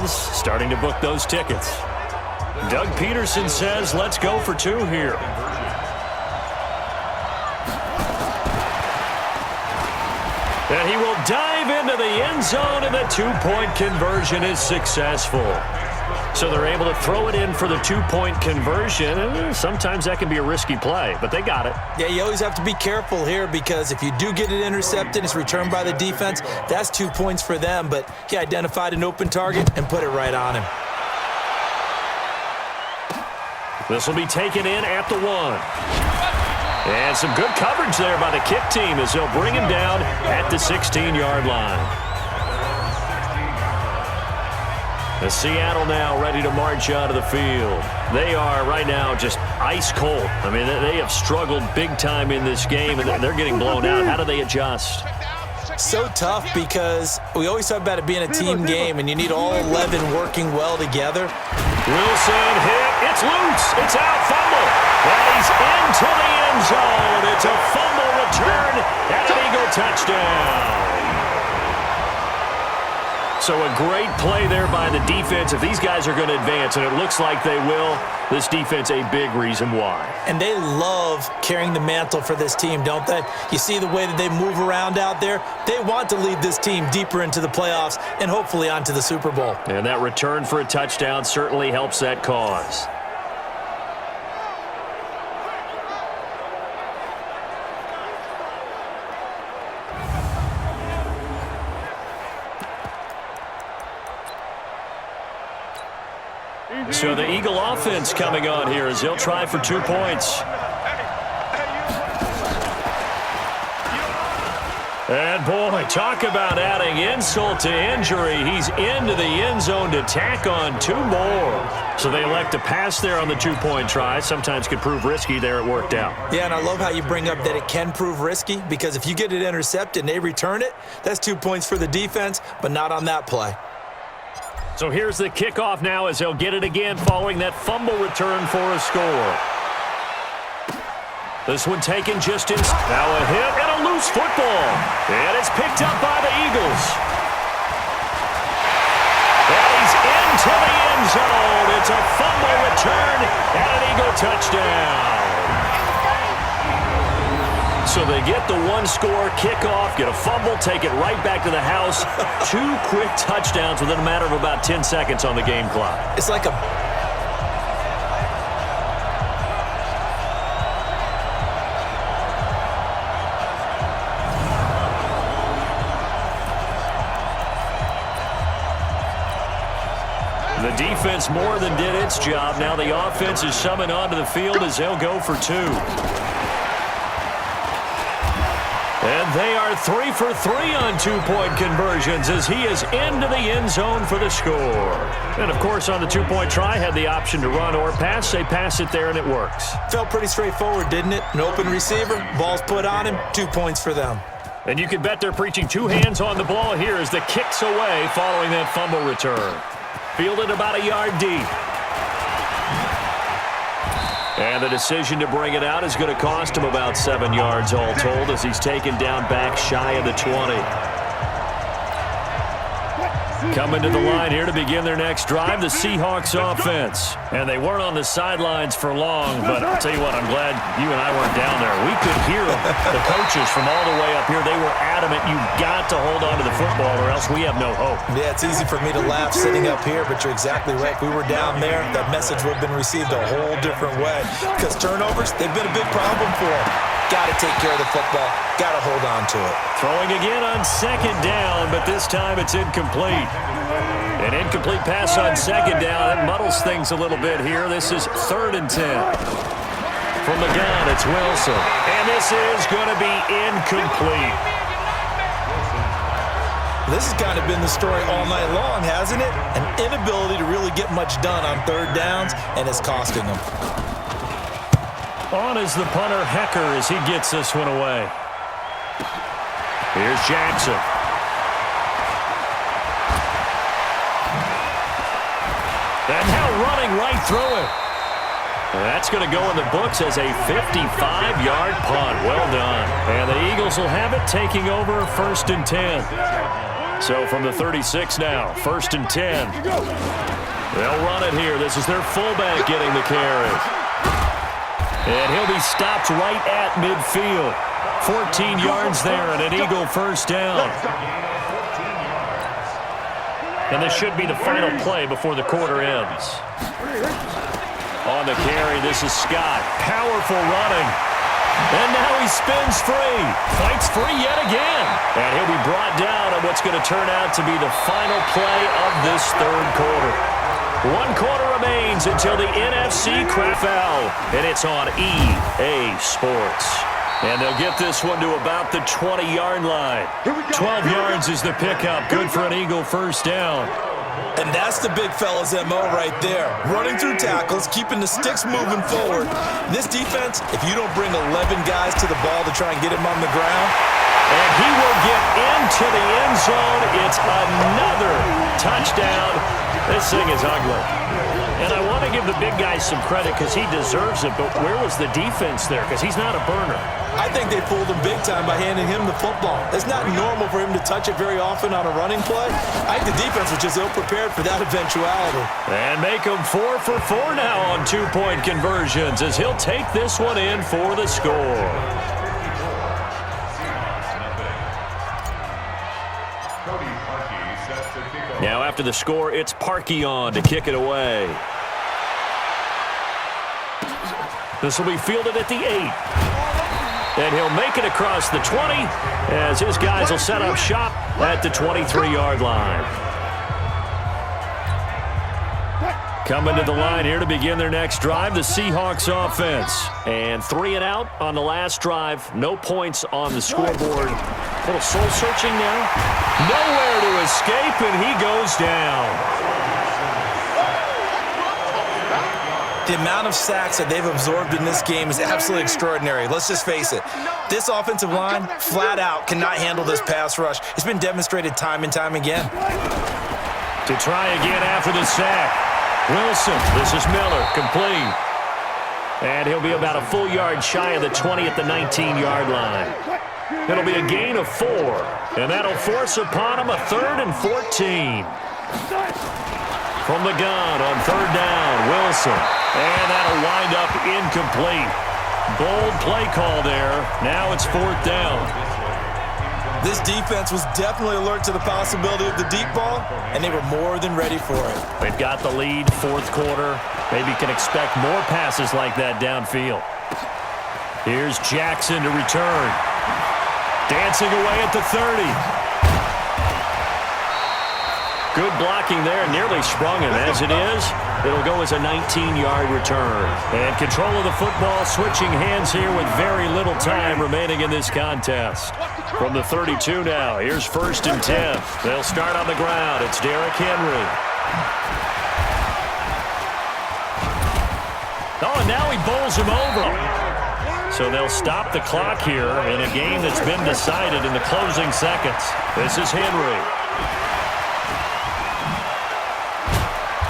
fans starting to book those tickets. Doug Peterson says, let's go for two here. And he will dive into the end zone, and the two-point conversion is successful. So they're able to throw it in for the two-point conversion, and sometimes that can be a risky play, but they got it. Yeah, you always have to be careful here because if you do get it intercepted, it's returned by the defense, that's 2 points for them, but he identified an open target and put it right on him. This will be taken in at the 1. And some good coverage there by the kick team as they'll bring him down at the 16-yard line. The Seattle now ready to march out of the field. They are right now just ice cold. I mean, they have struggled big time in this game, and they're getting blown out. How do they adjust? So tough because we always talk about it being a team game, and you need all 11 working well together. Wilson hit. It's loose. It's out. Fumble. And he's into the end zone. It's a fumble return and an Eagle touchdown. So a great play there by the defense. If these guys are going to advance, and it looks like they will, this defense a big reason why. And they love carrying the mantle for this team, don't they? You see the way that they move around out there? They want to lead this team deeper into the playoffs and hopefully onto the Super Bowl. And that return for a touchdown certainly helps that cause. So the Eagle offense coming on here as they'll try for 2 points. And boy, talk about adding insult to injury. He's into the end zone to tack on 2 more. So they elect to pass there on the 2-point try. Sometimes could prove risky there. It worked out. Yeah, and I love how you bring up that it can prove risky because if you get it intercepted and they return it, that's 2 points for the defense, but not on that play. So here's the kickoff now as they'll get it again following that fumble return for a score. This one taken just in. Now a hit and a loose football. And it's picked up by the Eagles. And he's into the end zone. It's a fumble return and an Eagle touchdown. So they get the 1-score kickoff, get a fumble, take it right back to the house. 2 quick touchdowns within a matter of about 10 seconds on the game clock. It's like a... The defense more than did its job. Now the offense is summoned onto the field as they'll go for 2. And they are 3 for 3 on 2-point conversions as he is into the end zone for the score. And, of course, on the 2-point try, had the option to run or pass. They pass it there, and it works. Felt pretty straightforward, didn't it? An open receiver, ball's put on him, 2 points for them. And you can bet they're preaching 2 hands on the ball here as the kick's away following that fumble return. Fielded about a yard deep. And the decision to bring it out is going to cost him about 7 yards all told as he's taken down back shy of the 20. Coming to the line here to begin their next drive, the Seahawks offense. And they weren't on the sidelines for long, but I'll tell you what, I'm glad you and I weren't down there. We could hear them. The coaches from all the way up here, they were adamant, you've got to hold on to the football or else we have no hope. Yeah, it's easy for me to laugh sitting up here, but you're exactly right. If we were down there, that message would have been received a whole different way. Because turnovers, they've been a big problem for them. Got to take care of the football. Got to hold on to it. Throwing again on 2nd down, but this time it's incomplete. An incomplete pass on 2nd down. That muddles things a little bit here. This is 3rd and 10. From the gun, it's Wilson. And this is going to be incomplete. This has kind of been the story all night long, hasn't it? An inability to really get much done on 3rd downs, and it's costing them. On is the punter, Hecker, as he gets this one away. Here's Jackson. And now running right through it. That's going to go in the books as a 55-yard punt. Well done. And the Eagles will have it, taking over 1st and 10. So from the 36 now, 1st and 10. They'll run it here. This is their fullback getting the carry. And he'll be stopped right at midfield. 14 yards there and an Eagle first down. And this should be the final play before the quarter ends. On the carry, this is Scott. Powerful running. And now he spins free. Fights free yet again. And he'll be brought down on what's going to turn out to be the final play of this third quarter. 1 quarter remains until the NFC foul. And it's on EA Sports. And they'll get this one to about the 20-yard line. 12 yards is the pickup. Good for an Eagle first down. And that's the big fella's MO right there. Running through tackles, keeping the sticks moving forward. This defense, if you don't bring 11 guys to the ball to try and get him on the ground. And he will get into the end zone. It's another touchdown. This thing is ugly. And I want to give the big guy some credit because he deserves it, but where was the defense there? Because he's not a burner. I think they fooled him big time by handing him the football. It's not normal for him to touch it very often on a running play. I think the defense was just ill-prepared for that eventuality. And make him 4 for 4 now on 2-point conversions as he'll take this one in for the score. Now after the score, it's Parkey on to kick it away. This will be fielded at the 8. And he'll make it across the 20 as his guys will set up shop at the 23-yard line. Coming to the line here to begin their next drive, the Seahawks offense. And 3 and out on the last drive. No points on the scoreboard. A little soul-searching now. Nowhere to escape, and he goes down. The amount of sacks that they've absorbed in this game is absolutely extraordinary. Let's just face it. This offensive line, flat out, cannot handle this pass rush. It's been demonstrated time and time again. To try again after the sack. Wilson, this is Miller, complete. And he'll be about a full yard shy of the 20 at the 19-yard line. It'll be a gain of 4, and that'll force upon him a 3rd and 14. From the gun on 3rd down, Wilson. And that'll wind up incomplete. Bold play call there. Now it's 4th down. This defense was definitely alert to the possibility of the deep ball, and they were more than ready for it. They've got the lead, 4th quarter. Maybe can expect more passes like that downfield. Here's Jackson to return. Dancing away at the 30. Good blocking there, nearly sprung him. As it is, it'll go as a 19-yard return. And control of the football, switching hands here with very little time remaining in this contest. From the 32 now, here's 1st and 10. They'll start on the ground. It's Derrick Henry. Oh, and now he bowls him over. So they'll stop the clock here in a game that's been decided in the closing seconds. This is Henry.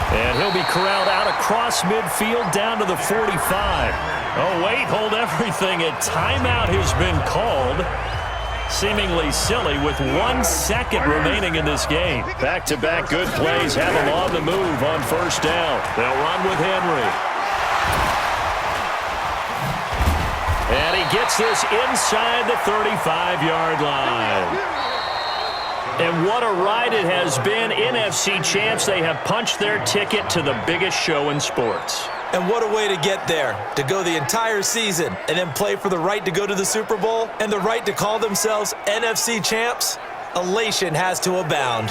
And he'll be corralled out across midfield down to the 45. Oh, wait, hold everything. A timeout has been called. Seemingly silly with 1 second remaining in this game. Back-to-back good plays have them on the move on 1st down. They'll run with Henry. And he gets this inside the 35-yard line. And what a ride it has been. NFC champs, they have punched their ticket to the biggest show in sports. And what a way to get there, to go the entire season and then play for the right to go to the Super Bowl and the right to call themselves NFC champs. Elation has to abound.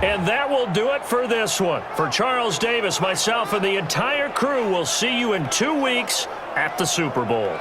And that will do it for this one. For Charles Davis, myself, and the entire crew, will see you in 2 weeks at the Super Bowl.